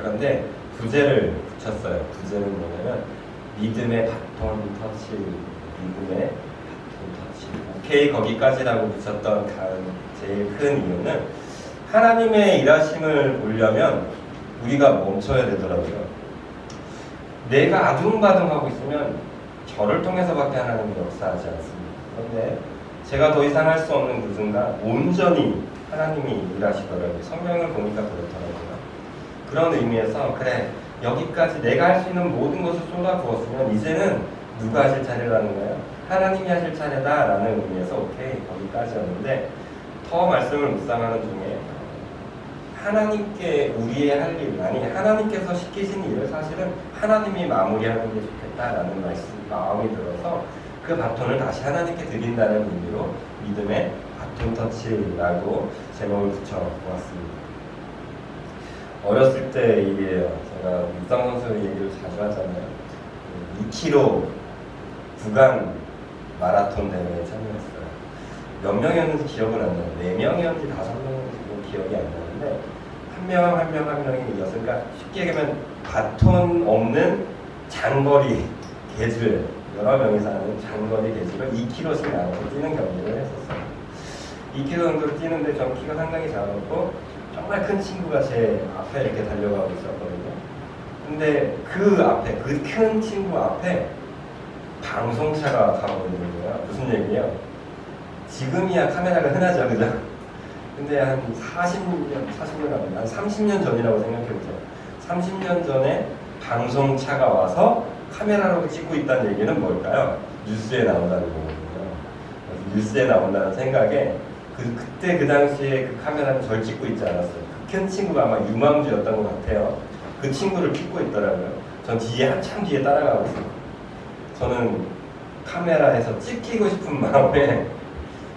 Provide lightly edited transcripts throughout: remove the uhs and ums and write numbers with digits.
그런데 부제를 붙였어요. 부제는 뭐냐면 믿음의 바톤 터치, 믿음의 바톤 터치. 오케이 거기까지라고 붙였던 제일 큰 이유는 하나님의 일하심을 보려면 우리가 멈춰야 되더라고요. 내가 아둥바둥하고 있으면 저를 통해서밖에 하나님이 역사하지 않습니다. 그런데 제가 더 이상 할 수 없는 그 순간 온전히 하나님이 일하시더라고요. 성경을 보니까 그렇더라고요. 그런 의미에서 그래 여기까지 내가 할 수 있는 모든 것을 쏟아부었으면 이제는 누가 하실 차례라는 거예요? 하나님이 하실 차례다 라는 의미에서 오케이 거기까지였는데 더 말씀을 묵상하는 중에 하나님께 우리의 할 일, 아니 하나님께서 시키신 일을 사실은 하나님이 마무리하는 게 좋겠다라는 마음이 들어서 그 바톤을 다시 하나님께 드린다는 의미로 믿음의 바톤 터치라고 제목을 붙여보았습니다. 어렸을 때 일이에요. 제가 육상 선수 얘기를 자주 하잖아요. 2km 구간 마라톤 대회에 참여했어요. 몇 명이었는지 기억은 안 나요. 4명이었는지 5명이었는지 기억이 안 나는데 한 명이 이어서 그러니까 쉽게 얘기하면 바톤 없는 장거리 계주에 여러 명이서 하는 장거리 계주를 2km씩 나눠서 뛰는 경기를 했었어요. 2km 정도를 뛰는데 전 키가 상당히 작았고 정말 큰 친구가 제 앞에 이렇게 달려가고 있었거든요. 근데 그 앞에, 그 큰 친구 앞에 방송차가 가고 있는 거예요. 무슨 얘기예요? 지금이야 카메라가 흔하죠, 그죠? 근데 한 40년 아니면 한 30년 전이라고 생각해보세요. 30년 전에 방송차가 와서 카메라로 찍고 있다는 얘기는 뭘까요? 뉴스에 나온다는 거거든요. 그래서 뉴스에 나온다는 생각에 그때 그 당시에 그 카메라는 절 찍고 있지 않았어요. 그 큰 친구가 아마 유망주였던 것 같아요. 그 친구를 찍고 있더라고요. 전 뒤에 한참 뒤에 따라가고 있어요. 저는 카메라에서 찍히고 싶은 마음에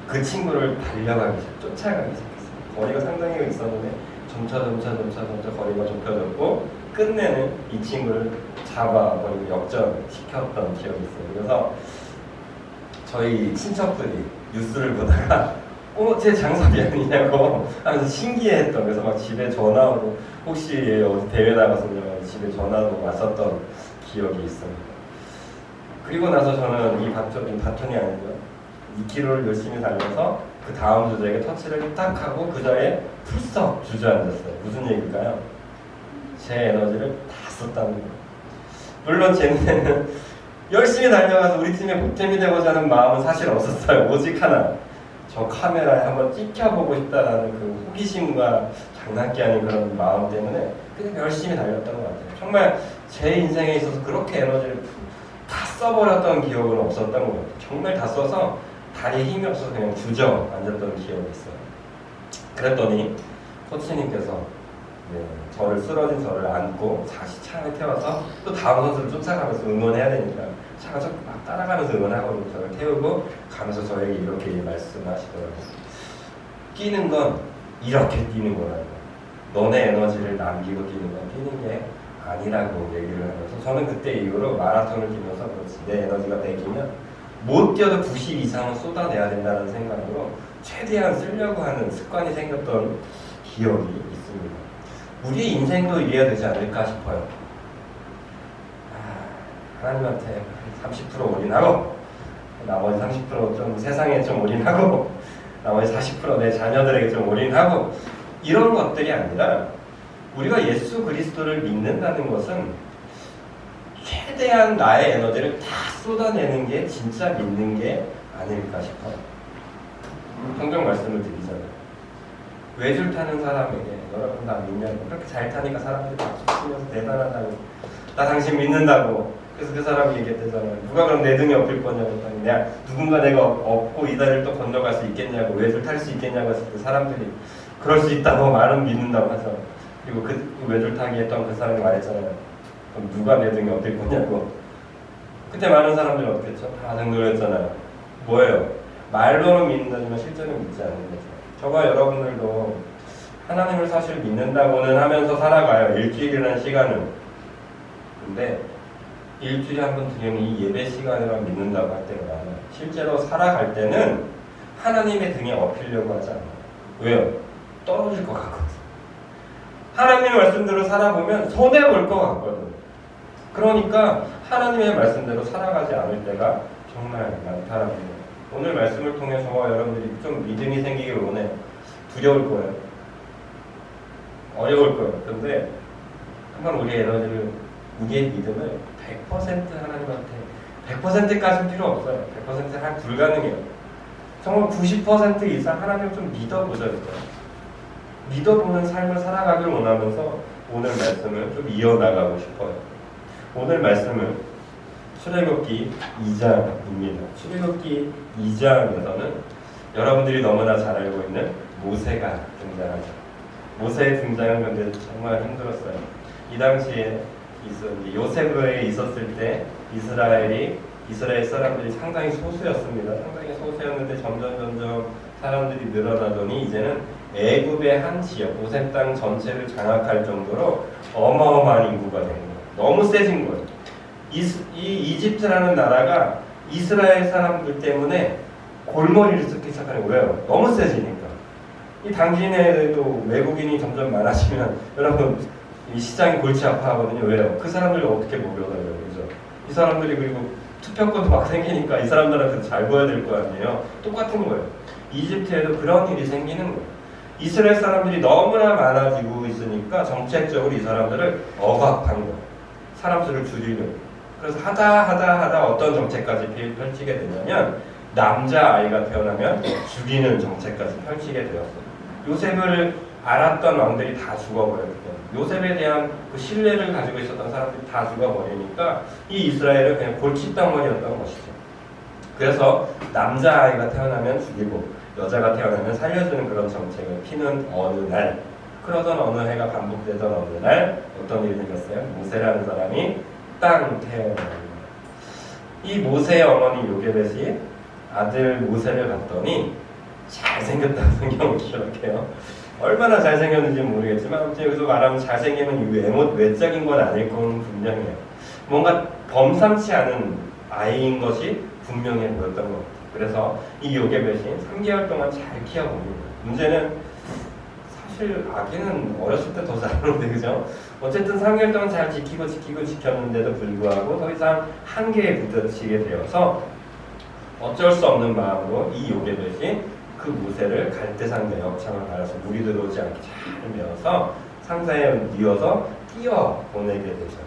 그 친구를 달려가기 쫓아가기 시작했어요. 거리가 상당히 있었는데 점차 거리가 좁혀졌고 끝내는 이 친구를 잡아버리고 역전시켰던 기억이 있어요. 그래서 저희 친척들이 뉴스를 보다가 제 장석이 아니냐고 하면서 신기해했던, 그래서 막 집에 전화오고 혹시 어디 대회 나가서냐 집에 전화도 왔었던 기억이 있습니다. 그리고 나서 저는 이 바톤이 아니고요 2km를 열심히 달려서 그 다음 주자에게 터치를 딱 하고 그 자리에 풀썩 주저앉았어요. 무슨 얘기일까요? 제 에너지를 다 썼다는 거예요. 물론 제 눈에는 열심히 달려가서 우리 팀의 보탬이 되고자 하는 마음은 사실 없었어요. 오직 하나, 저 카메라에 한번 찍혀보고 싶다라는 그 호기심과 장난기 아닌 그런 마음 때문에 그냥 열심히 달렸던 것 같아요. 정말 제 인생에 있어서 그렇게 에너지를 다 써버렸던 기억은 없었던 것 같아요. 정말 다 써서 다리에 힘이 없어서 그냥 주저앉았던 기억이 있어요. 그랬더니 코치님께서 쓰러진 저를 안고 다시 차에 태워서 또 다음 선수를 쫓아가면서 응원해야 되니까 차가 막 따라가면서 응원하고 저를 태우고 가면서 저에게 이렇게 말씀하시더라고요. 뛰는 건 이렇게 뛰는 거라고. 너네 에너지를 남기고 뛰는 건 뛰는 게 아니라고 얘기를 하면서 저는 그때 이후로 마라톤을 뛰면서 그렇지 내 에너지가 100이면 못 뛰어도 90 이상은 쏟아내야 된다는 생각으로 최대한 쓰려고 하는 습관이 생겼던 기억이 있습니다. 우리의 인생도 이래야 되지 않을까 싶어요. 하나님한테 30% 올인하고 나머지 30% 세상에 좀 올인하고 나머지 40% 내 자녀들에게 좀 올인하고 이런 것들이 아니라 우리가 예수 그리스도를 믿는다는 것은 최대한 나의 에너지를 다 쏟아내는 게 진짜 믿는 게 아닐까 싶어요. 성경 말씀을 드리잖아요. 외줄 타는 사람에게 여러분 나 믿냐고 그렇게 잘 타니까 사람들이 박수 치면서 대단하다고 나 당신 믿는다고 그래서 그 사람이 얘기했대잖아요. 누가 그럼 내 등에 업힐 거냐고 했더니 누군가 내가 업고 이 다리를 또 건너갈 수 있겠냐고 외줄 탈 수 있겠냐고 했을 때 사람들이 그럴 수 있다고 말은 믿는다고 하죠. 그리고 그 외줄 타기 했던 그 사람이 말했잖아요. 그럼 누가 내 등에 업힐 거냐고. 그때 많은 사람들이 어떻게 했죠? 다 등놀했잖아요. 뭐예요? 말로는 믿는다지만 실제는 믿지 않는 거죠. 저와 여러분들도 하나님을 사실 믿는다고는 하면서 살아가요. 일주일이라는 시간은. 근데 일주일에 한 번 드리는 이 예배 시간에만 믿는다고 할 때가 많아요. 실제로 살아갈 때는 하나님의 등에 업히려고 하지 않아요. 왜요? 떨어질 것 같거든. 하나님의 말씀대로 살아보면 손해볼 것 같거든. 그러니까 하나님의 말씀대로 살아가지 않을 때가 정말 많다라는 거예요. 오늘 말씀을 통해 저와 여러분들이 좀 믿음이 생기길 원해요. 두려울 거예요. 어려울 거예요. 그런데 한번 우리의 에너지를, 우리의 믿음을 100% 하나님한테 100%까지는 필요 없어요. 100%할 불가능해요. 정말 90% 이상 하나님을 좀 믿어보셔야 돼요. 믿어보는 삶을 살아가길 원하면서 오늘 말씀을 좀 이어나가고 싶어요. 오늘 말씀은 출애굽기 2장입니다. 출애굽기 2장에서는 여러분들이 너무나 잘 알고 있는 모세가 등장하죠. 모세의 등장은 근데 정말 힘들었어요. 이 당시에 요셉에 있었을 때 이스라엘 사람들이 상당히 소수였습니다. 상당히 소수였는데 점점 사람들이 늘어나더니 이제는 애굽의 한 지역, 요셉 땅 전체를 장악할 정도로 어마어마한 인구가 된 거예요. 너무 세진 거예요. 이 이집트라는 나라가 이스라엘 사람들 때문에 골머리를 썩기 시작하는 거예요. 너무 세지니까. 이 당시에도 외국인이 점점 많아지면 여러분 이 시장이 골치 아파하거든요. 왜요? 그 사람들을 어떻게 먹여달라요, 그죠? 이 사람들이 그리고 투표권도 막 생기니까 이 사람들한테 잘 보여야 될 거 아니에요. 똑같은 거예요. 이집트에도 그런 일이 생기는 거예요. 이스라엘 사람들이 너무나 많아지고 있으니까 정책적으로 이 사람들을 억압한 거예요. 사람 수를 줄이려고. 그래서 하다 어떤 정책까지 펼치게 되냐면 남자아이가 태어나면 죽이는 정책까지 펼치게 되었어요. 요셉을 알았던 왕들이 다 죽어버렸거든요. 요셉에 대한 그 신뢰를 가지고 있었던 사람들이 다 죽어버리니까 이 이스라엘은 그냥 골칫덩어리였던 것이죠. 그래서 남자아이가 태어나면 죽이고 여자가 태어나면 살려주는 그런 정책을 피는 어느 날, 그러던 어느 해가 반복되던 어느 날 어떤 일이 생겼어요? 모세라는 사람이 땅 태어납니다. 이 모세의 어머니 요게벳이 아들 모세를 봤더니 잘생겼다고 성경을 기록해요. 얼마나 잘생겼는지 모르겠지만 아무튼 여기서 말하면 잘생기면 외적인 건 아닐 건 분명해요. 뭔가 범상치 않은 아이인 것이 분명해 보였던 것 같아요. 그래서 이 요게벳이 3개월 동안 잘 키워봅니다. 문제는 사실 아기는 어렸을 때 더 잘하는데, 그죠? 어쨌든 3개월 동안 잘 지켰는데도 불구하고 더 이상 한계에 부딪히게 되어서 어쩔 수 없는 마음으로 이 요게벳이 그 모세를 갈대 상자에 업창을 달아서 물이 들어오지 않게 잘 메어서 상자에 뉘어서 띄어 보내게 되죠.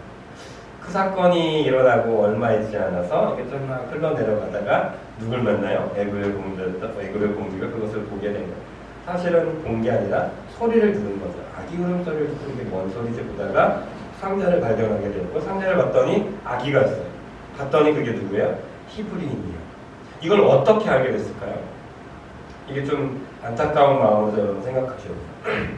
그 사건이 일어나고 얼마 있지 않아서 이게 좀 막 흘러내려가다가 누굴 만나요? 애굽의 공주가 그것을 보게 된 거예요. 사실은 본 게 아니라 소리를 들은 거죠. 아기 울음소리를 듣고 이게 뭔 소리지 보다가 상자를 발견하게 되고 상자를 봤더니 아기가 있어요. 봤더니 그게 누구예요? 히브리인이에요. 이걸 어떻게 알게 됐을까요? 이게 좀 안타까운 마음으로 여러분 생각하셔도 돼요.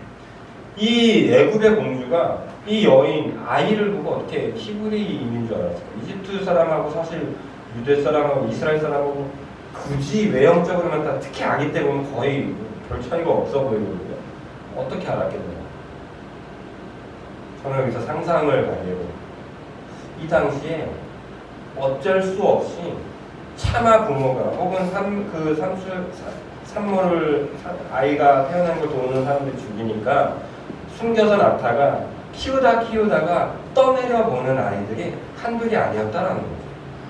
이 애굽의 공주가 이 여인 아이를 보고 어떻게 히브리인인 줄 알았어요. 이집트 사람하고 사실 유대 사람하고 이스라엘 사람하고 굳이 외형적으로만 다 특히 아기 때 보면 거의 별 차이가 없어 보이거든요. 어떻게 알았겠나요? 저는 여기서 상상을 가지고 이 당시에 어쩔 수 없이 차마 부모가 혹은 산모를 아이가 태어난 걸 도우는 사람들이 죽이니까 숨겨서 낳다가 키우다가 떠내려 보는 아이들이 한둘이 아니었다라는 거죠.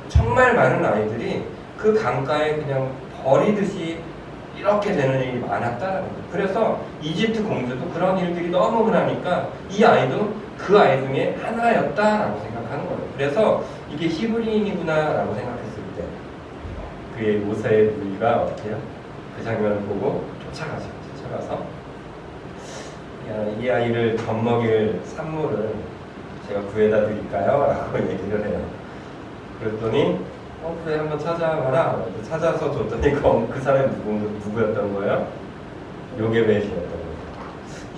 정말 많은 아이들이 그 강가에 그냥 버리듯이 이렇게 되는 일이 많았다라는 거죠. 그래서 이집트 공주도 그런 일들이 너무 흔하니까 이 아이도 그 아이 중에 하나였다라고 생각하는 거예요. 그래서 이게 히브리인이구나라고 생각했을 때 그의 모세의 누이가 어떻게 해요? 그 장면을 보고 쫓아가서 이 아이를 젖먹일 산모를 제가 구해다 드릴까요? 라고 얘기를 해요. 그랬더니 그래 한번 찾아봐라. 찾아서 줬더니 그 사람이 누구였던 거예요? 요게벳이었던 거예요.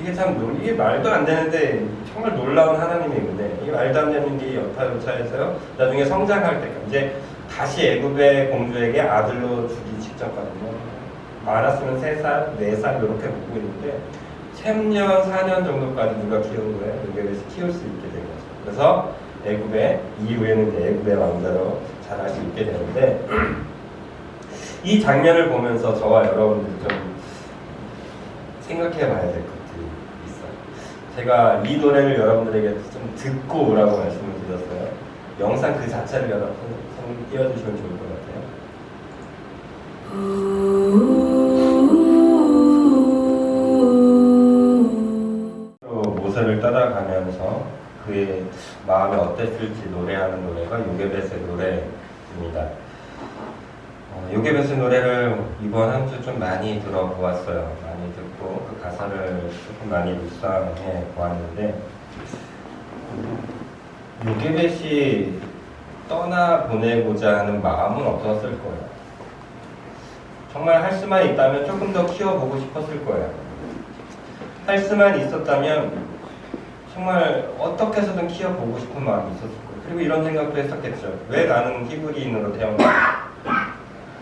이게 참 이게 말도 안 되는데 정말 놀라운 하나님의 은혜. 이게 말도 안 되는 게 여타여차해서요. 나중에 성장할 때까지 이제 다시 애굽의 공주에게 아들로 주기 직전까지는 많았으면 3살, 4살 이렇게 먹고 있는데 3년, 4년 정도까지 누가 키운 거예요? 요게벳이 키울 수 있게 된 거죠. 그래서 이후에는 이제 애굽의 왕자로 자랄 수 있게 되는데 이 장면을 보면서 저와 여러분들이 좀 생각해 봐야 될 것들이 있어요. 제가 이 노래를 여러분들에게 좀 듣고 오라고 말씀을 드렸어요. 영상 그 자체를 여러분 띄워주시면 좋을 것 같아요. 모세를 따라가면서 그의 마음이 어땠을지 노래하는 노래가 요게벳의 노래입니다. 요게벳의 노래를 이번 한 주 좀 많이 들어보았어요. 많이 듣고 그 가사를 조금 많이 묵상해 보았는데, 요게벳이 떠나보내고자 하는 마음은 없었을 거예요. 정말 할 수만 있다면 조금 더 키워보고 싶었을 거예요. 할 수만 있었다면 정말 어떻게 해서든 키워보고 싶은 마음이 있었을 거예요. 그리고 이런 생각도 했었겠죠. 왜 나는 히브리인으로 태어났어?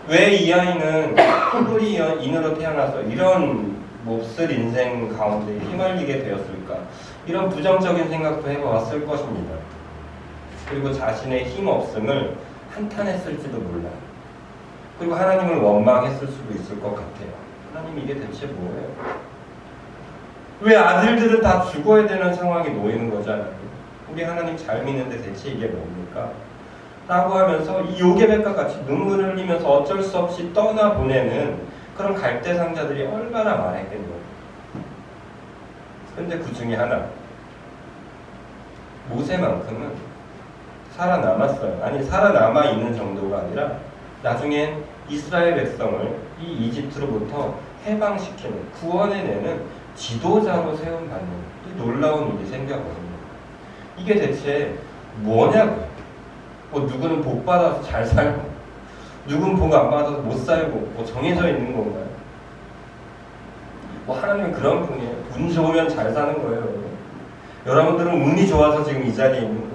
왜 이 아이는 히브리인으로 태어나서 이런 몹쓸 인생 가운데 휘말리게 되었을까? 이런 부정적인 생각도 해보았을 것입니다. 그리고 자신의 힘 없음을 한탄했을지도 몰라요. 그리고 하나님을 원망했을 수도 있을 것 같아요. 하나님, 이게 대체 뭐예요? 왜 아들들은 다 죽어야 되는 상황이 놓이는 거잖아요. 우리 하나님 잘 믿는데 대체 이게 뭡니까? 라고 하면서 이 요게벳과 같이 눈물을 흘리면서 어쩔 수 없이 떠나보내는 그런 갈대상자들이 얼마나 많았겠노. 근데 그 중에 하나, 모세만큼은 살아남았어요. 아니, 살아남아 있는 정도가 아니라 나중엔 이스라엘 백성을 이 이집트로부터 해방시키는, 구원해내는 지도자로 세움받는 이 놀라운 일이 생겼거든요. 이게 대체 뭐냐고요. 누구는 복 받아서 잘 살고, 누구는 복 안 받아서 못 살고, 정해져 있는 건가요? 하나님은 그런 분이에요. 운 좋으면 잘 사는 거예요. 여러분들은 운이 좋아서 지금 이 자리에 있는 거예요.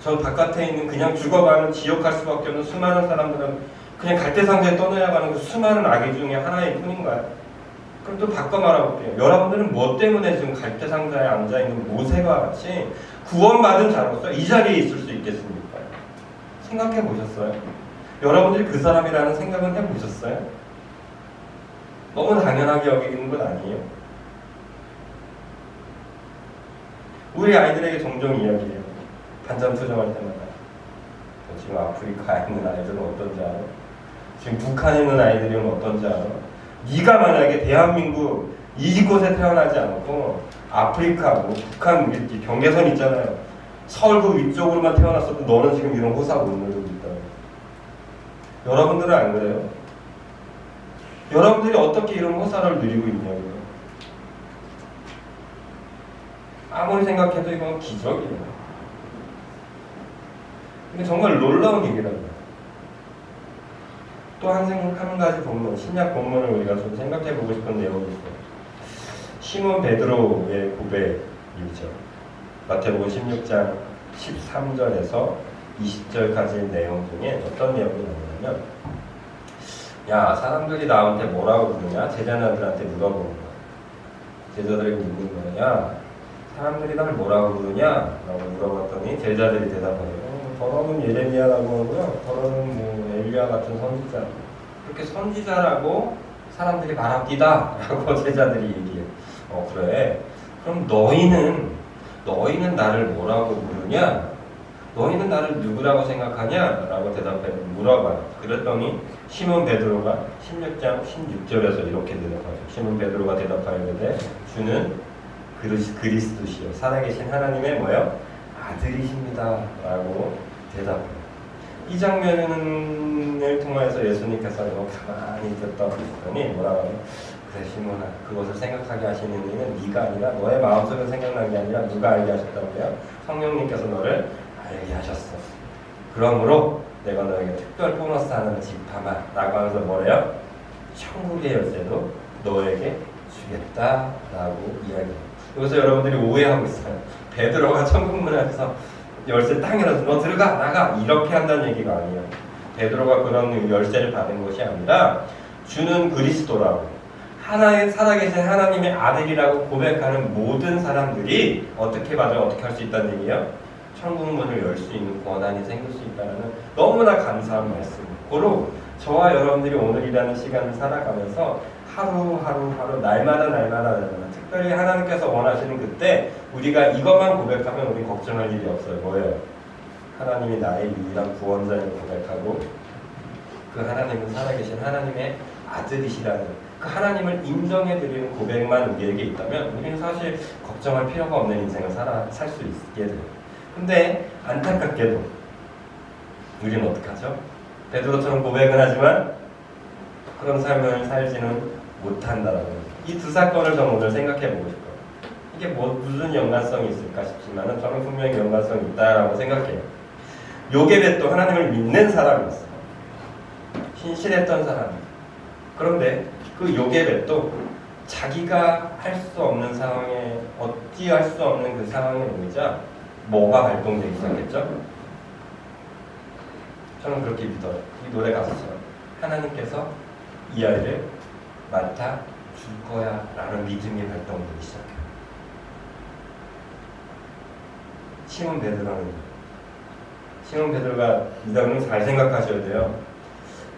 저 바깥에 있는 그냥 죽어가는 지옥할 수밖에 없는 수많은 사람들은 그냥 갈대상자에 떠나야가는 그 수많은 아기 중에 하나일 뿐인가요? 그럼 또 바꿔 말해볼게요. 여러분들은 뭐 때문에 지금 갈대상자에 앉아있는 모세와 같이 구원받은 자로서 이 자리에 있을 수 있겠습니까? 생각해 보셨어요? 여러분들이 그 사람이라는 생각은 해보셨어요? 너무 당연하게 여기는 건 아니에요. 우리 아이들에게 종종 이야기해요. 반찬 투정할 때마다. 지금 아프리카에 있는 아이들은 어떤지 알아? 지금 북한에 있는 아이들은 어떤지 알아? 네가 만약에 대한민국 이곳에 태어나지 않고 아프리카, 북한, 경계선 있잖아요. 서울 그 위쪽으로만 태어났어도 너는 지금 이런 호사 못 누리고 있다. 여러분들은 안 그래요? 여러분들이 어떻게 이런 호사를 누리고 있냐고요? 아무리 생각해도 이건 기적이에요. 이게 정말 놀라운 얘기랍니다. 또 한 가지 본문, 신약 본문을 우리가 좀 생각해 보고 싶은 내용이 있어요. 시몬 베드로의 고백이죠. 마태복음 16장 13절에서 20절까지 내용 중에 어떤 내용이 나오냐면, 야, 사람들이 나한테 뭐라고 부르냐? 제자들한테 물어보는 거야. 제자들에게 묻는 거야. 야, 사람들이 날 뭐라고 부르냐? 라고 물어봤더니 제자들이 대답하죠. 더러는 예레미야라고 하고요. 더러는 뭐 엘리야 같은 선지자. 그렇게 선지자라고 사람들이 말합니다. 라고 제자들이 얘기해요. 그래. 그럼 너희는 나를 뭐라고 부르냐? 너희는 나를 누구라고 생각하냐? 라고 물어봐요. 그랬더니 시몬 베드로가 16장 16절에서 이렇게 대답하죠. 시몬 베드로가 대답하였는데, 주는 그리스도시요 살아계신 하나님의 뭐요? 아들이십니다. 라고 대답해요. 이 장면을 통해서 예수님께서 가만히 듣다 보시더니 뭐라고 하면, 그래 시몬아, 그것을 생각하게 하시는 이는 네가 아니라 너의 마음속에 생각난 게 아니라 누가 알게 하셨다고요? 성령님께서 너를 알게 하셨어. 그러므로 내가 너에게 특별 보너스 하나를 짚어봐 라고 하면서 뭐래요? 천국의 열쇠도 너에게 주겠다 라고 이야기해요. 여기서 여러분들이 오해하고 있어요. 베드로가 천국문 앞에서 열쇠 딱 열어서 너 들어가 나가 이렇게 한다는 얘기가 아니에요. 베드로가 그런 열쇠를 받은 것이 아니라 주는 그리스도라고, 하나의 살아계신 하나님의 아들이라고 고백하는 모든 사람들이 어떻게 할 수 있다는 얘기예요? 천국문을 열 수 있는 권한이 생길 수 있다는 너무나 감사한 말씀이에요. 고로 저와 여러분들이 오늘이라는 시간을 살아가면서 하루 날마다 특별히 하나님께서 원하시는 그때 우리가 이것만 고백하면 우리 걱정할 일이 없어요. 뭐예요? 하나님이 나의 유일한 구원자임을 고백하고 그 하나님은 살아계신 하나님의 아들이시라는 그 하나님을 인정해드리는 고백만 우리에게 있다면 우리는 사실 걱정할 필요가 없는 인생을 살 수 있게 돼요. 근데 안타깝게도 우리는 어떡하죠? 베드로처럼 고백은 하지만 그런 삶을 살지는 못한다라는 거죠. 이 두 사건을 저는 오늘 생각해 보고 싶어요. 이게 무슨 연관성이 있을까 싶지만 저는 분명히 연관성이 있다라고 생각해요. 요게벳도 하나님을 믿는 사람이었어요. 신실했던 사람. 그런데 그 요게벳도 자기가 할 수 없는 상황에 어찌할 수 없는 그 상황에 오자 뭐가 발동되기 시작했죠? 저는 그렇게 믿어요. 이 노래 가사처럼 하나님께서 이 아이를 맡아 줄 거야 라는 믿음이 발동되기 시작해요. 시몬 베드로가 이거는 잘 생각하셔야 돼요.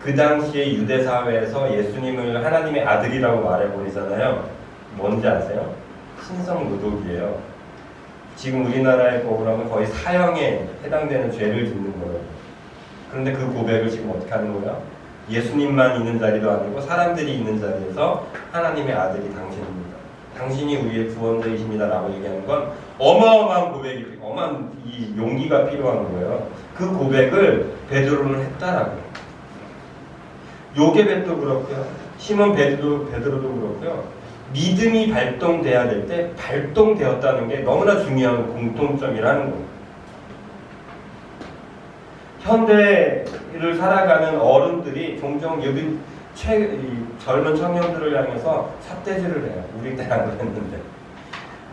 그 당시에 유대 사회에서 예수님을 하나님의 아들이라고 말해버리잖아요. 뭔지 아세요? 신성모독이에요. 지금 우리나라의 법으로 하면 거의 사형에 해당되는 죄를 짓는 거예요. 그런데 그 고백을 지금 어떻게 하는 거야? 예수님만 있는 자리도 아니고 사람들이 있는 자리에서 하나님의 아들이 당신입니다. 당신이 우리의 구원자이십니다 라고 얘기하는 건 어마어마한 고백이, 어마한 이 용기가 필요한 거예요. 그 고백을 베드로는 했다라고요. 요게벳도 그렇고요. 시몬 베드로도 그렇고요. 믿음이 발동돼야 될 때 발동되었다는 게 너무나 중요한 공통점이라는 거예요. 현대를 살아가는 어른들이 종종 여기 젊은 청년들을 향해서 삿대질을 해요. 우리 때는 안 그랬는데.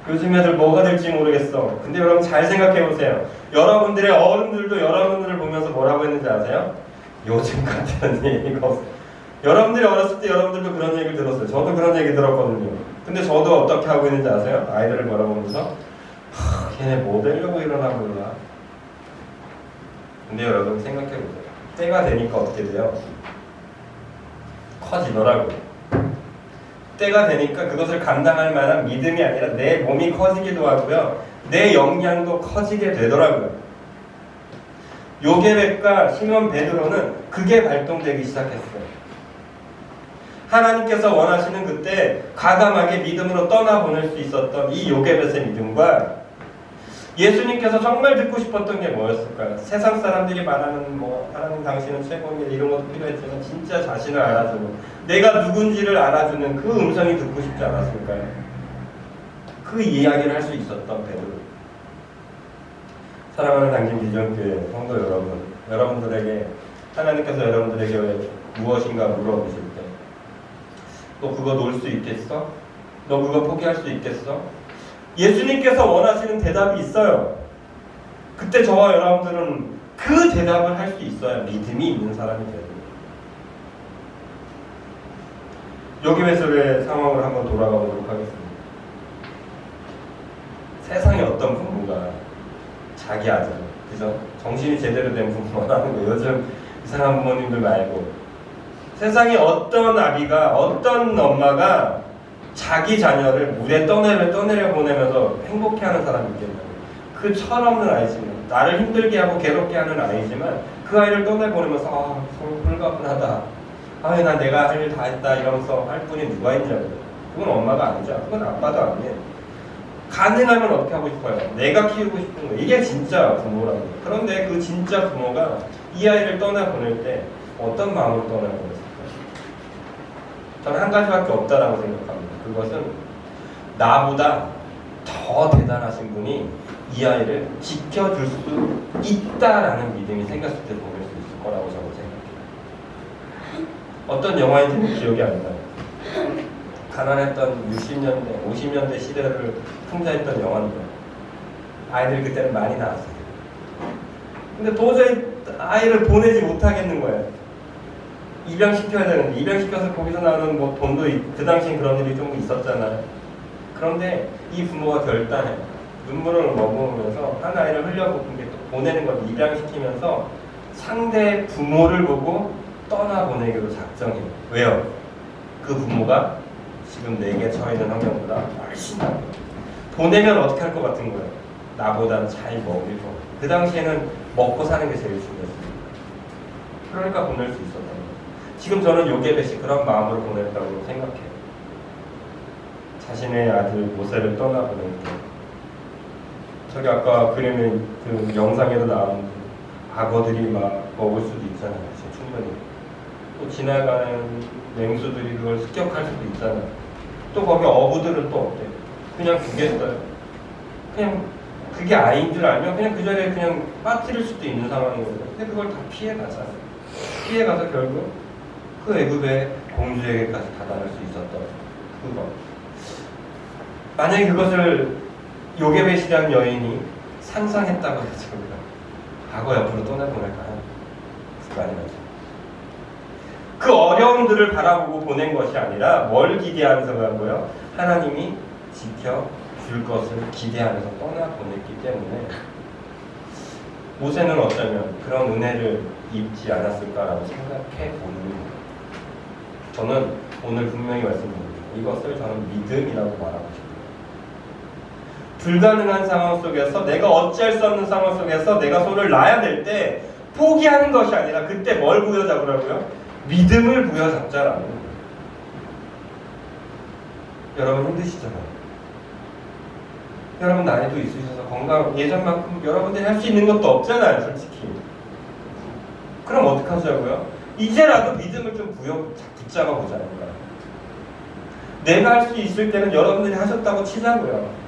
요즘 애들 뭐가 될지 모르겠어. 근데 여러분 잘 생각해 보세요. 여러분들의 어른들도 여러분들을 보면서 뭐라고 했는지 아세요? 요즘 같은 얘기가 없어요. 여러분들이 어렸을 때 여러분들도 그런 얘기를 들었어요. 저도 그런 얘기 들었거든요. 근데 저도 어떻게 하고 있는지 아세요? 아이들을 바라보면서 걔네 뭐 되려고 이러나 몰라. 근데 여러분 생각해보세요. 때가 되니까 어떻게 돼요? 커지더라고요. 때가 되니까 그것을 감당할 만한 믿음이 아니라 내 몸이 커지기도 하고요. 내 역량도 커지게 되더라고요. 요게벳과 시몬 베드로는 그게 발동되기 시작했어요. 하나님께서 원하시는 그때 과감하게 믿음으로 떠나보낼 수 있었던 이 요게벳의 믿음과 예수님께서 정말 듣고 싶었던 게 뭐였을까요? 세상 사람들이 말하는 하나님 당신은 최고인 이런 것도 필요했지만 진짜 자신을 알아주는 내가 누군지를 알아주는 그 음성이 듣고 싶지 않았을까요? 그 이야기를 할 수 있었던 베드로. 사랑하는 당진 비전교회 성도 여러분들에게 하나님께서 여러분들에게 무엇인가 물어보실 때 너 그거 놓을 수 있겠어? 너 그거 포기할 수 있겠어? 예수님께서 원하시는 대답이 있어요. 그때 저와 여러분들은 그 대답을 할 수 있어야 믿음이 있는 사람이 돼요. 요게벳의 상황을 한번 돌아가 보도록 하겠습니다. 세상에 어떤 부모가 자기 아들, 그죠? 정신이 제대로 된 부모가 하는 거예요. 요즘 이상한 부모님들 말고 세상에 어떤 아비가 어떤 엄마가 자기 자녀를 물에 떠내려 보내면서 행복해하는 사람이 있겠냐고. 그 철없는 아이지만 나를 힘들게 하고 괴롭게 하는 아이지만 그 아이를 떠내보내면서 홀가분하다. 난 내가 할 일 다 했다 이러면서 할 분이 누가 있냐고. 그건 엄마가 아니죠. 그건 아빠도 아니에요. 가능하면 어떻게 하고 싶어요? 내가 키우고 싶은 거. 이게 진짜 부모라는 거예요. 그런데 그 진짜 부모가 이 아이를 떠나보낼 때 어떤 마음으로 떠나보냈을까요? 저는 한 가지밖에 없다라고 생각합니다. 그것은 나보다 더 대단하신 분이 이 아이를 지켜줄 수 있다라는 믿음이 생겼을 때 보낼 수 있을 거라고 저는 생각해요. 어떤 영화인지는 기억이 안 나요. 가난했던 60년대, 50년대 시대를 풍자했던 영화인데 아이들이 그때는 많이 나왔어요. 근데 도저히 아이를 보내지 못하겠는 거예요. 입양시켜야 되는데 입양시켜서 거기서 나오는 돈도 그 당시엔 그런 일이 좀 있었잖아요. 그런데 이 부모가 결단해 눈물을 머금으면서 한 아이를 흘려보낸 게 또 보내는 걸 입양시키면서 상대 부모를 보고 떠나보내기로 작정해요. 왜요? 그 부모가 지금 내게 처해 있는 환경보다 훨씬 나아요. 보내면 어떻게 할 것 같은 거예요? 나보다 잘 먹이고. 그 당시에는 먹고 사는 게 제일 중요했어요. 그러니까 보낼 수 있었던 거예요. 지금 저는 요게벳이 그런 마음으로 보냈다고 생각해요. 자신의 아들 모세를 떠나보낼 때, 저기 아까 그림의 그 영상에도 나온 악어들이 막 먹을 수도 있잖아요. 충분히. 또 지나가는 맹수들이 그걸 습격할 수도 있잖아요. 또 거기 어부들은 또 어때요? 그냥 두겠어요. 그냥 그게 아이인 줄 알면 그냥 그 자리에 그냥 빠뜨릴 수도 있는 상황이거든요. 근데 그걸 다 피해가잖아요. 피해가서 결국 그 애굽의 공주에게까지 다다를 수 있었던 그거. 만약에 그것을 요게벳이라는 여인이 상상했다고 해서 과거 옆으로 떠나보낼까요? 불가능하죠. 그 어려움들을 바라보고 보낸 것이 아니라 뭘 기대하면서 간 거예요? 하나님이 지켜줄 것을 기대하면서 떠나보냈기 때문에 모세는 어쩌면 그런 은혜를 입지 않았을까라고 생각해 보는 거예요. 저는 오늘 분명히 말씀드립니다. 이것을 저는 믿음이라고 말하고 싶어요. 불가능한 상황 속에서, 내가 어찌할 수 없는 상황 속에서 내가 손을 놔야 될 때 포기하는 것이 아니라 그때 뭘 부여잡으라고요? 믿음을 부여잡자라는 거예요. 여러분 힘드시잖아요. 여러분 나이도 있으셔서 건강 예전만큼 여러분들이 할 수 있는 것도 없잖아요, 솔직히. 그럼 어떡하자고요? 이제라도 믿음을 좀 붙잡아 보자는 거예요. 내가 할 수 있을 때는 여러분들이 하셨다고 치자고요.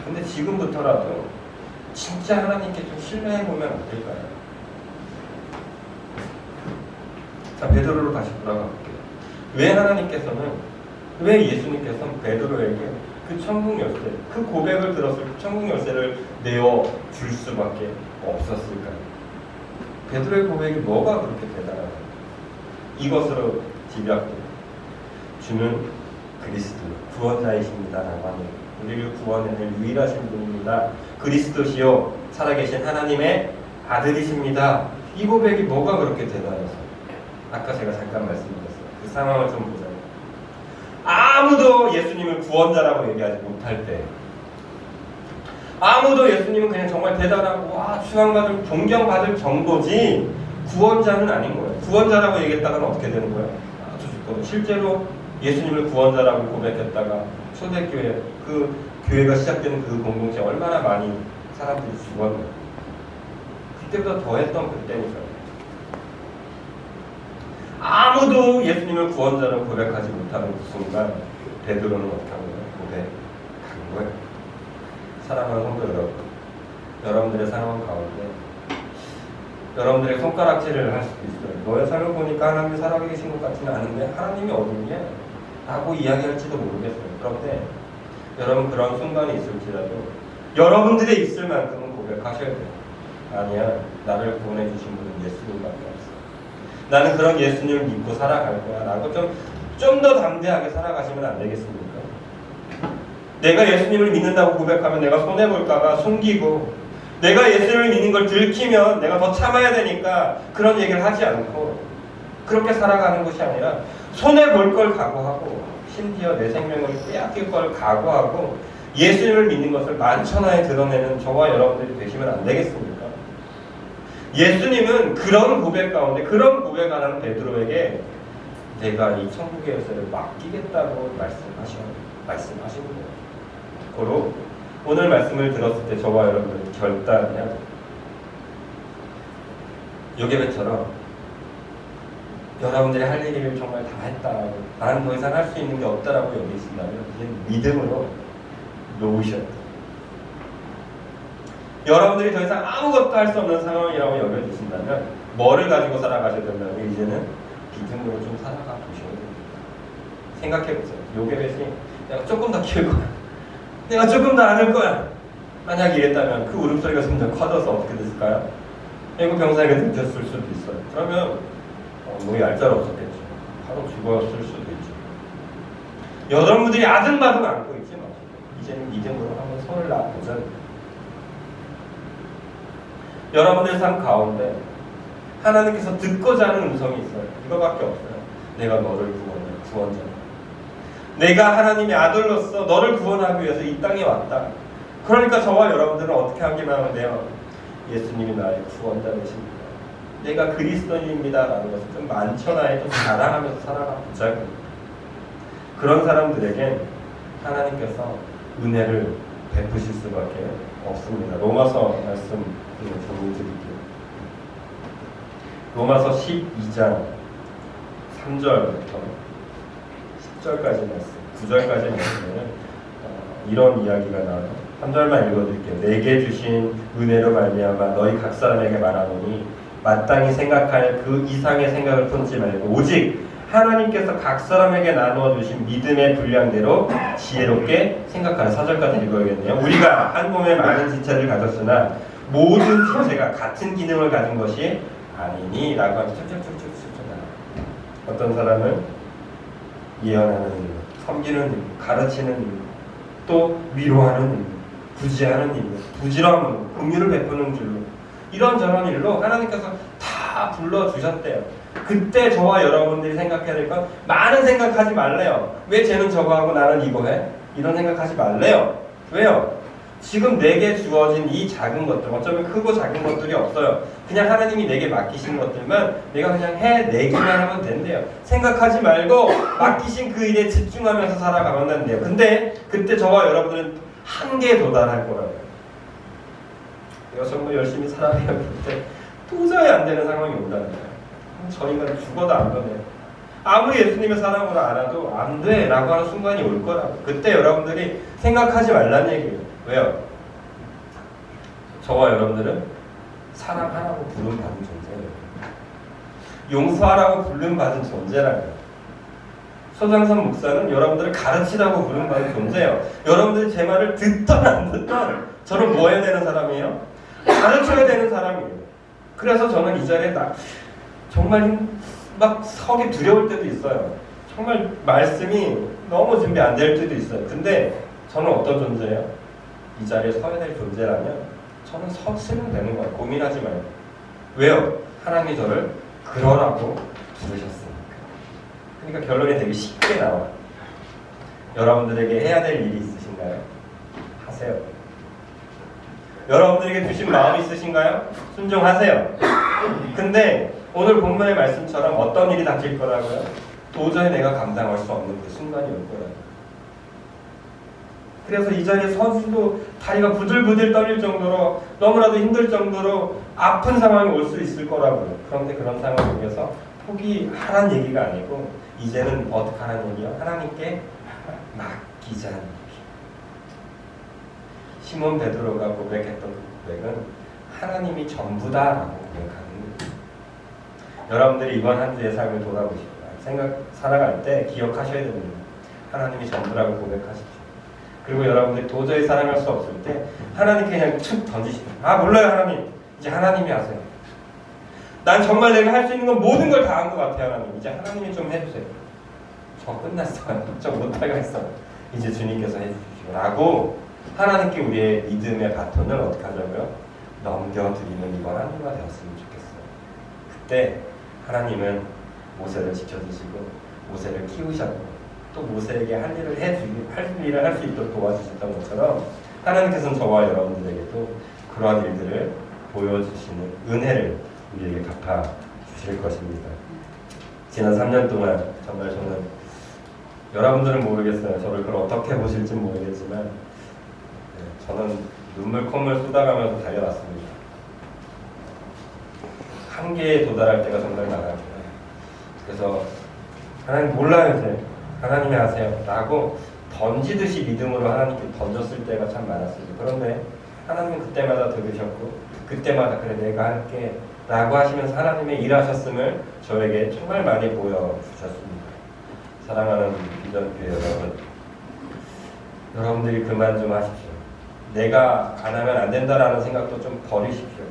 근데 지금부터라도 진짜 하나님께 좀 신뢰해보면 어떨까요? 자, 베드로로 다시 돌아가볼게요. 왜 예수님께서는 베드로에게 그 천국 열쇠, 그 고백을 들었을 때 천국 열쇠를 내어줄 수밖에 없었을까요? 베드로의 고백이 뭐가 그렇게 대단한가요? 이것으로 집약돼요. 주는 그리스도, 구원자이십니다라고 하는, 우리를 구원해낼 유일하신 분입니다. 그리스도시요 살아계신 하나님의 아들이십니다. 이 고백이 뭐가 그렇게 대단해서? 아까 제가 잠깐 말씀드렸어요. 그 상황을 좀 보자면, 아무도 예수님을 구원자라고 얘기하지 못할 때, 아무도 예수님은 그냥 정말 대단하고 와 추앙받을, 존경받을 정도지 구원자는 아닌 거예요. 구원자라고 얘기했다가는 어떻게 되는 거예요? 아주 좋거든요. 실제로 예수님을 구원자라고 고백했다가 초대교회, 그 교회가 시작되는 그 공동체 얼마나 많이 사람들이 죽었나요? 그때보다 더했던 그때니까요. 아무도 예수님을 구원자라고 고백하지 못하는 그 순간 베드로는 어떻게 한 거예요? 고백한 거예요. 사랑하는 성도 여러분, 여러분들의 상황 가운데 여러분들의 손가락질을 할 수도 있어요. 너의 삶을 보니까 하나님이 살아계신 것 같지는 않은데 하나님이 어딨냐? 라고 이야기할지도 모르겠어요. 그런데 여러분 그런 순간이 있을지라도 여러분들이 있을 만큼은 고백하셔야 돼요. 아니야, 나를 구원해주신 분은 예수님밖에 없어. 나는 그런 예수님을 믿고 살아갈 거야 라고 좀 더 담대하게 살아가시면 안 되겠습니까? 내가 예수님을 믿는다고 고백하면 내가 손해볼까봐 숨기고, 내가 예수님을 믿는 걸 들키면 내가 더 참아야 되니까 그런 얘기를 하지 않고 그렇게 살아가는 것이 아니라 손해볼 걸 각오하고, 심지어 내 생명을 빼앗길 걸 각오하고 예수님을 믿는 것을 만천하에 드러내는 저와 여러분들이 되시면 안 되겠습니까? 예수님은 그런 고백 가운데, 그런 고백 안 하는 베드로에게 내가 이 천국의 열쇠를 맡기겠다고 말씀하신 거예요. 고로 오늘 말씀을 들었을 때 저와 여러분들은 결단해야 돼요. 요게벳처럼 여러분들이 할 일을 정말 다 했다고, 나는 더 이상 할 수 있는 게 없다라고 여기신다면 이제 믿음으로 놓으셔야 돼요. 여러분들이 더 이상 아무것도 할 수 없는 상황이라고 여겨주신다면 뭐를 가지고 살아가셔야 된다면 이제는 믿음으로 좀 살아가 보셔야 됩니다. 생각해보세요. 요게벳이 내가 조금 더 키울 거야, 내가 조금 더 안을 거야, 만약 이랬다면 그 울음소리가 점점 커져서 어떻게 됐을까요? 애국 병사에게 들켰을 수도 있어요. 그러면 뭐 얄짤없었겠죠. 바로 죽었을 수도 있죠. 여러분들이 아등바등 안고 있지 마. 이제는 믿음으로 한번 손을 놔보자. 여러분들 삶 가운데 하나님께서 듣고자 하는 음성이 있어요. 이거밖에 없어요. 내가 너를 구원자. 내가 하나님의 아들로서 너를 구원하기 위해서 이 땅에 왔다. 그러니까 저와 여러분들은 어떻게 하기만 하면 돼요? 예수님이 나의 구원자 되십니다. 내가 그리스도인입니다 라는 것을 좀 만천하에 좀 자랑하면서 살아가 보자고. 그런 사람들에게 하나님께서 은혜를 베푸실 수밖에 없습니다. 로마서 말씀 정리 드릴게요. 로마서 12장 3절부터 10절까지 말씀, 9절까지 말씀에는 이런 이야기가 나와요. 3절만 읽어드릴게요. 내게 주신 은혜로 말미암아 너희 각 사람에게 말하노니 마땅히 생각할 그 이상의 생각을 품지 말고 오직 하나님께서 각 사람에게 나누어 주신 믿음의 분량대로 지혜롭게 생각하는. 4절까지 읽어야겠네요. 우리가 한 몸에 많은 지체를 가졌으나 모든 지체가 같은 기능을 가진 것이 아니니 라고 하면서 쭉쭉쭉쭉 나와요. 어떤 사람은 예언하는 일, 섬기는 일, 가르치는 일, 또 위로하는 일, 구제하는 일, 부지런 긍휼을 베푸는 길로 이런저런 일로 하나님께서 다 불러주셨대요. 그때 저와 여러분들이 생각해야 될 건 많은 생각하지 말래요. 왜 쟤는 저거 하고 나는 이거 해? 이런 생각하지 말래요. 왜요? 지금 내게 주어진 이 작은 것들, 어쩌면 크고 작은 것들이 없어요. 그냥 하나님이 내게 맡기신 것들만 내가 그냥 해내기만 하면 된대요. 생각하지 말고 맡기신 그 일에 집중하면서 살아가면 된대요. 근데 그때 저와 여러분들은 한계에 도달할 거라고요. 내가 정말 열심히 살아내야 할 때 도저히 안 되는 상황이 온다는 거예요. 저 인간은 죽어도 안 되네요. 아무리 예수님의 사랑으로 알아도 안 돼 라고 하는 순간이 올 거라고. 그때 여러분들이 생각하지 말라는 얘기예요. 왜요? 저와 여러분들은 사랑하라고 부름받은 존재예요. 용서하라고 부름받은 존재라고요. 소장선 목사는 여러분들을 가르치라고 부름받은 존재예요. 여러분들이 제 말을 듣던 안 듣던 저는 뭐 해야 되는 사람이에요? 가르쳐야 되는 사람이에요. 그래서 저는 이 자리에 정말 막 서기 두려울 때도 있어요. 정말 말씀이 너무 준비 안 될 때도 있어요. 근데 저는 어떤 존재예요? 이 자리에 서야 될 존재라면 저는 서시면 되는 거예요. 고민하지 말고. 왜요? 하나님이 저를 그러라고 부르셨으니까. 그러니까 결론이 되게 쉽게 나와요. 여러분들에게 해야 될 일이 있으신가요? 하세요. 여러분들에게 주신 마음이 있으신가요? 순종하세요. 근데 오늘 본문의 말씀처럼 어떤 일이 닥칠 거라고요? 도저히 내가 감당할 수 없는 그 순간이 올 거라고요. 그래서 이 자리에 서지도 다리가 부들부들 떨릴 정도로 너무나도 힘들 정도로 아픈 상황이 올 수 있을 거라고요. 그런데 그런 상황 속에서 포기하라는 얘기가 아니고 이제는 어떻게 하라는 얘기요? 하나님께 맡기자는 얘기. 시몬 베드로가 고백했던 그 고백은 하나님이 전부다라고 고백하는 거예요. 여러분들이 이번 한 주의 삶을 돌아보시고 살아갈 때 기억하셔야 됩니다. 하나님이 전부라고 고백하십시오. 그리고 여러분들이 도저히 사랑할 수 없을 때 하나님께 그냥 툭 던지십시오. 아 몰라요 하나님. 이제 하나님이 하세요. 난 정말 내가 할 수 있는 건 모든 걸 다 한 것 같아요 하나님. 이제 하나님이 좀 해주세요. 저 끝났어요. 저 못하겠어요. 이제 주님께서 해주십시오. 라고 하나님께 우리의 믿음의 바톤을 어떻게 하자고요? 넘겨드리는 이번 한 주가 되었으면 좋겠어요. 그때 하나님은 모세를 지켜주시고 모세를 키우셨고 또 모세에게 할 일을 할 수 있도록 도와주셨던 것처럼 하나님께서는 저와 여러분들에게도 그러한 일들을 보여주시는 은혜를 우리에게 갚아주실 것입니다. 지난 3년 동안 정말 저는 여러분들은 모르겠어요. 저를 그걸 어떻게 보실지 모르겠지만 저는 눈물 콧물 쏟아가면서 달려왔습니다. 한계에 도달할 때가 정말 많았고요. 그래서 하나님 몰라요 이제 하나님이 하세요 라고 던지듯이 믿음으로 하나님께 던졌을 때가 참 많았습니다. 그런데 하나님은 그때마다 들으셨고 그때마다 그래 내가 할게 라고 하시면서 하나님의 일하셨음을 저에게 정말 많이 보여주셨습니다. 사랑하는 비전교회 여러분, 여러분들이 그만 좀 하십시오. 내가 안 하면 안 된다라는 생각도 좀 버리십시오.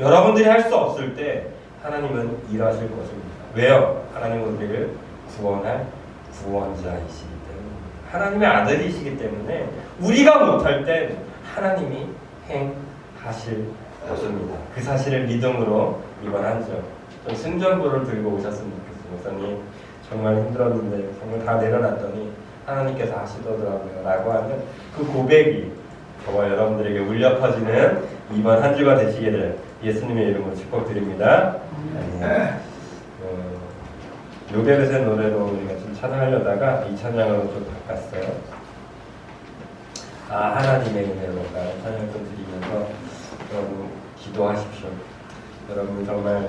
여러분들이 할 수 없을 때 하나님은 일하실 것입니다. 왜요? 하나님은 우리를 구원할 구원자이시기 때문에 하나님의 아들이시기 때문에 우리가 못할 땐 하나님이 행하실 것입니다. 그 사실을 믿음으로 이번 한 주 승전보를 들고 오셨으면 좋겠습니다. 목사님 정말 힘들었는데 정말 다 내려놨더니 하나님께서 하시더라고요 라고 하는 그 고백이 저와 여러분들에게 울려 퍼지는 이번 한 주가 되시기를 예수님의 이름으로 축복드립니다. 요베르센 노래로 우리가 좀 찬양하려다가 이 찬양으로 좀 바꿨어요. 하나님의 은혜로라는 찬양을 좀 드리면서 여러분 기도하십시오. 여러분 정말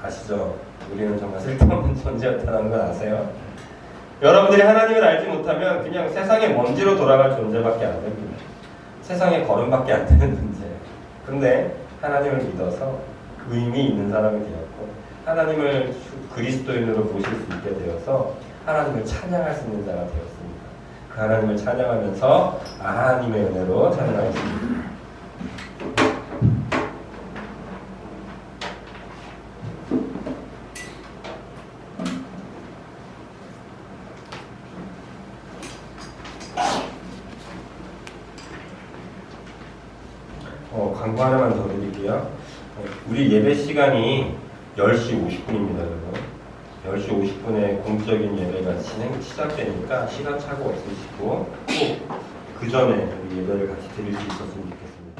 아시죠? 우리는 정말 쓸데없는 존재였다는 걸 아세요? 여러분들이 하나님을 알지 못하면 그냥 세상의 먼지로 돌아갈 존재밖에 안 됩니다. 세상의 걸음밖에 안 되는 존재. 그런데 하나님을 믿어서 의미 있는 사람이 되었고 하나님을 그리스도인으로 모실 수 있게 되어서 하나님을 찬양할 수 있는 자가 되었습니다. 그 하나님을 찬양하면서 하나님의 은혜로 찬양하겠습니다. 광고 하나만 더 드릴게요. 우리 예배 시간이 10시 50분입니다, 여러분. 10시 50분에 공적인 예배가 시작되니까 시간 차고 없으시고 꼭 그 전에 우리 예배를 같이 드릴 수 있었으면 좋겠습니다.